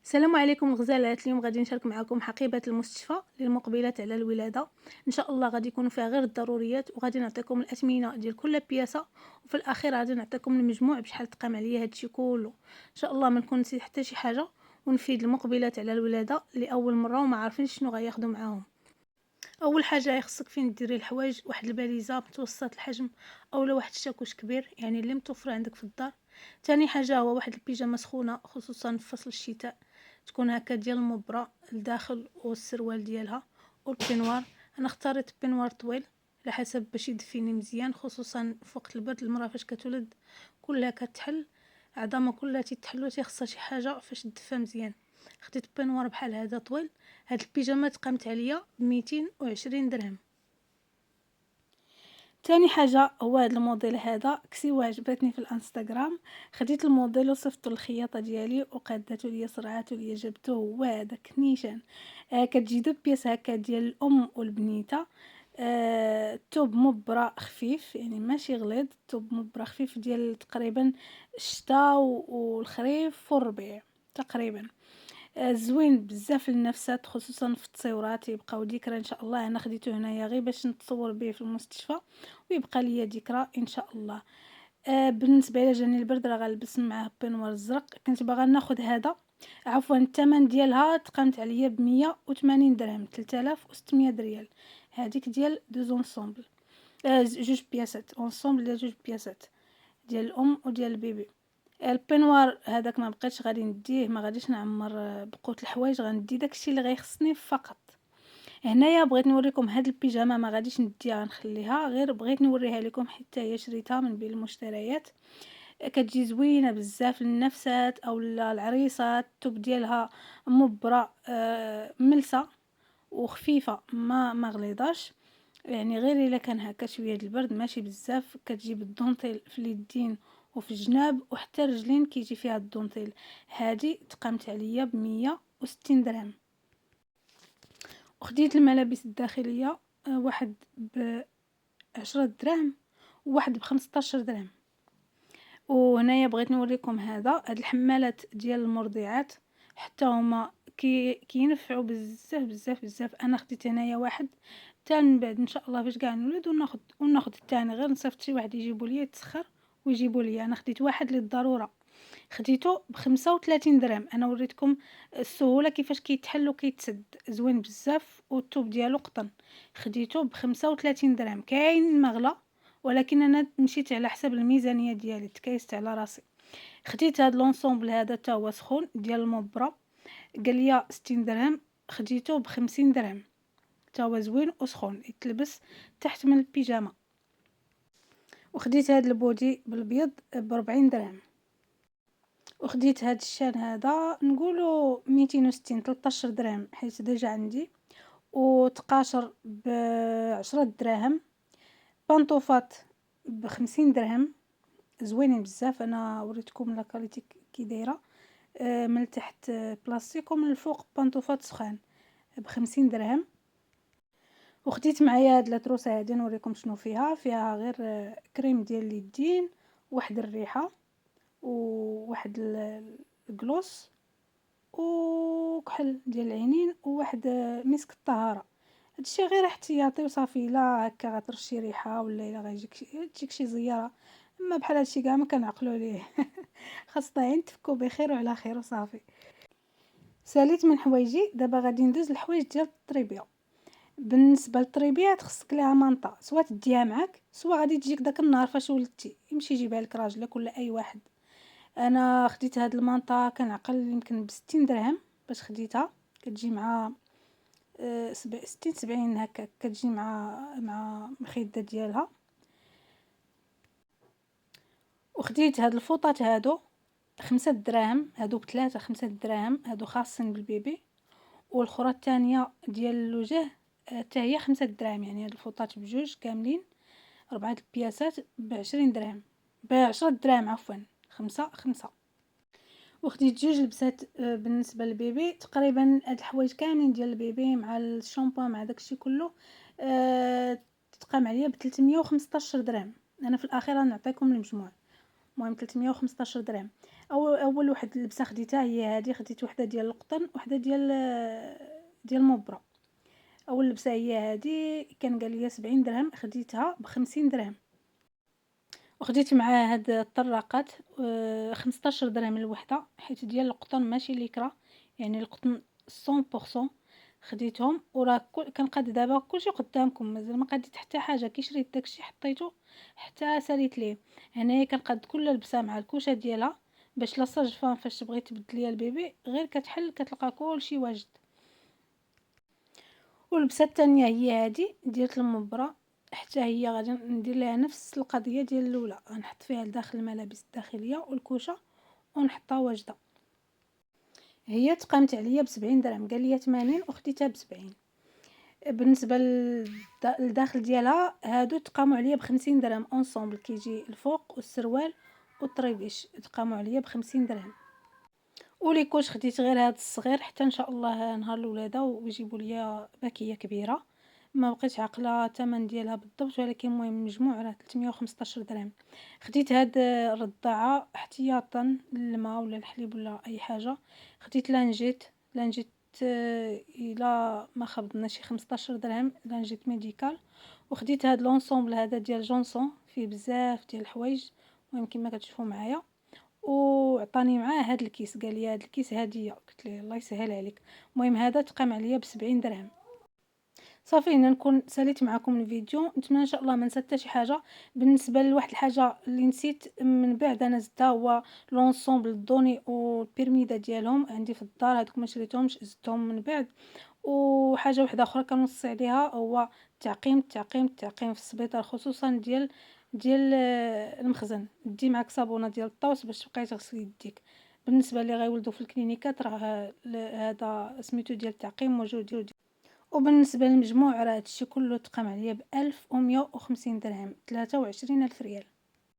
السلام عليكم الغزالات. اليوم غادي نشارك معكم حقيبة المستشفى للمقبلات على الولادة. ان شاء الله غادي يكونوا فيها غير الضروريات، وغادي نعطيكم الاثمنه ديال كل بياسه، وفي الاخير غادي نعطيكم المجموع بشحال تقام عليا هادشي كله. ان شاء الله ما نكون نسيت حتى شي حاجه، ونفيد المقبلات على الولاده لاول مره وما عارفين شنو غياخذوا معاهم. اول حاجه خصك فين ديري الحوايج واحد الباليزه متوسط الحجم، اولا واحد الشاكوش كبير يعني اللي متوفر عندك في الدار. تاني حاجه هو واحد البيجامه سخونه، خصوصا في فصل الشتاء، تكون هكا ديال المبرة الداخل والسروال ديالها والبنوار. انا اختاريت بنوار طويل على حسب باش يدفيني مزيان، خصوصا في وقت البرد المراه فاش كتولد كلها كتحل، عظامها كلها تيتحلو، تيخصها شي حاجه فاش تدفى مزيان. خديت بنوار بحال هذا طويل. هاد البيجامات قامت عليا ب220 درهم. تاني حاجه هو هاد الموديل هذا، كسيوه عجبتني في الانستغرام، خديت الموديل وصفتو الخياطه ديالي وقادته ليا صرعته ليا جبته هو هذاك نيشان. كتجي دو بياس هكا ديال الام والبنيته. الثوب مبرة خفيف يعني ماشي غليظ، الثوب مبرة خفيف ديال تقريبا الشتاء والخريف والربيع تقريبا. زوين بزاف للنفسات، خصوصا في التصويرات يبقاو ذكرى ان شاء الله. انا خديته هنايا غير باش نتصور به في المستشفى ويبقى ليا ذكرى ان شاء الله. بالنسبه الى جاني البرد راه غنلبس معاه بنوار الزرق. كنت باغا ناخذ هذا، عفوا الثمن ديالها تقامت عليا ب180 درهم، 3600 ريال. هذيك ديال دو زونسومبل، جوج بياسات اونسومبل ديال جوج بياسات ديال الام وديال البيبي. البنوار هذاك ما بقيتش غادي نديه، ما غاديش نعمر بقوت الحوايج، غندي داكشي اللي غيخصني فقط. هنايا بغيت نوريكم هاد البيجامه، ما غاديش نديها غنخليها، غير بغيت نوريها لكم حتى هي شريتها من بين المشتريات. كتجي زوينه بزاف للنفسات او العريسات. الثوب ديالها مبرة، ملسه وخفيفه، ما غليظاش يعني، غير الا كان هكا شويه د البرد ماشي بزاف. كتجيب الدونطيل في اليدين وفي الجناب وحتى الرجلين كيجي فيها الدونطيل. هذه تقامت عليا ب160 درهم. وخديت الملابس الداخليه، واحد ب10 دراهم وواحد ب15 درهم. وهنايا بغيت نوريكم هاد الحمالات ديال المرضعات، حتى هما كينفعوا بزاف بزاف بزاف. انا خديت هنايا واحد، حتى من بعد ان شاء الله فاش كاع نولد وناخذ الثاني، غير نصيفط شي واحد يجيبوا لي يتسخر ويجيبوا لي. انا خديت واحد للضروره، خديته ب35 درهم. انا وريتكم السهوله كيفاش كيتحل وكيتسد، زوين بزاف والثوب ديالو قطن. خديته ب35 درهم. كاين مغلى، ولكن انا مشيت على حسب الميزانيه ديالي، تكايست على راسي. خديت هاد لونسومبل هذا حتى هو سخون ديال المبرة، قال لي 60 درهم. خديته ب50 درهم، حتى هو زوين وسخون يتلبس تحت من البيجامه. وخديت هاد البودي بالبيض ب40 درهم. وخديت هاد الشال هذا نقولوا 260، 13 درهم حيت ديجا عندي. وتقاشر ب10 دراهم. بانطوفات ب50 درهم، زوينين بزاف. انا وريتكم لا كاليتي كي دايره. من التحت بلاستيك ومن الفوق بانطوفات سخان ب50 درهم. وخديت معايا هاد لاطروسه هادي نوريكم شنو فيها غير كريم ديال اليدين، واحد الريحه، وواحد الجلوس، وكحل ديال العينين، وواحد مسك الطهاره. هادشي غير احتياطي وصافي، لا هكا غترشي ريحه ولا الا تجيك شي زياره. اما بحال هادشي كاع ما كنعقلوا ليه. خاصنا غير نتفكوا بخير وعلى خير وصافي. ساليت من حوايجي، دابا غادي ندوز الحوايج ديال الطريبيه. بالنسبه للطريبيه خصك ليها مانطا، سواء تديها معاك سواء غادي تجيك داك النهار فاش ولدتي يمشي يجيبها لك راجلك ولا اي واحد. انا خديت هاد المانطا، كنعقل يمكن ب60 درهم باش خديتها. كتجي مع 60 70 هكا، كتجي مع مخده ديالها. وخديت هاد الفوطات هادو 5 دراهم، هادوك 3 5 دراهم، هادو خاصين بالبيبي. والاخرى الثانيه ديال الوجه حتى هي 5 دراهم، يعني هاد الفوطات بجوج كاملين 4 البياسات ب20 درهم، ب10 دراهم عفوا، 5 5. وخديت جوج لبسات بالنسبه للبيبي. تقريبا هاد الحوايج كاملين ديال البيبي مع الشامبو مع داكشي كله تقام عليا ب315 درهم. انا في الاخير غنعطيكم المجموع. المهم 315 درهم. أول واحد لبسة خديتها هي هادي، خديت وحدة ديال القطن وحدة ديال مبرة. أول لبسة هي هادي، كان قال لي 70 درهم، خديتها ب50 درهم. وخديت معاه هاد الطراقات 15 درهم الوحدة، حيت ديال القطن ماشي ليكرا، يعني القطن 100%. خديتهم وراه كنقاد دابا كلشي قدامكم، مازال ما قاديت حتى حاجة، كي شريت داكشي حطيته حتى ساليت ليه. هنايا كنقاد كل لبسة مع الكوشة ديالها، باش لا ساج-فام فاش تبغي تبدليها البيبي غير كتحل كتلقى كلشي واجد. واللبسة الثانية هي هادي ديال المبرة، حتى هي غادي ندير ليها نفس القضية ديال الاولى، غنحط فيها لداخل الملابس الداخليه والكوشه ونحطها واجده. هي تقامت عليا ب70 درهم، قال لي 80 وخديتها ب70. بالنسبه للداخل ديالها هادو تقاموا عليا ب50 درهم اونصومبل، كيجي الفوق والسروال والطريبيش تقاموا عليا ب50 درهم. وليكوش خديت غير هاد الصغير حتى ان شاء الله نهار الولاده ويجيبوا ليا باكيه كبيره، ما بقيتش عاقله الثمن ديالها بالضبط، ولكن المهم مجموع راه 315 درهم. خديت هاد الرضاعه احتياطا للماء ولا الحليب ولا اي حاجه. خديت لانجيت الى ما خبطنا شي 15 درهم، لانجيت ميديكال. وخديت هاد لونسومبل هذا ديال جونسون، فيه بزاف ديال الحوايج، المهم كما كتشوفوا معايا. وعطاني معاه هاد الكيس، قال لي هاد الكيس هديه، قلت ليه الله يسهل عليك. المهم هذا تقام عليا ب70 درهم. صافي هنا نكون ساليت معكم الفيديو، نتمنى ان شاء الله ما نسيت حتى شي حاجه. بالنسبه لواحد الحاجه اللي نسيت من بعد انا زدتها، هو لونسومبل الدوني والبيرميده ديالهم عندي في الدار، هذوك ما شريتهمش زدتهم من بعد. وحاجه واحده اخرى كنوصي عليها هو التعقيم في السبيطار، خصوصا ديال المخزن. دي معك صابونه ديال الطوس باش تبقاي تغسلي يديك. بالنسبه اللي غيولدوا في الكلينيكات راه هذا سميتو ديال التعقيم موجود. وبالنسبه للمجموع راه هادشي كله تقام عليا ب1150 درهم، 23 الف ريال.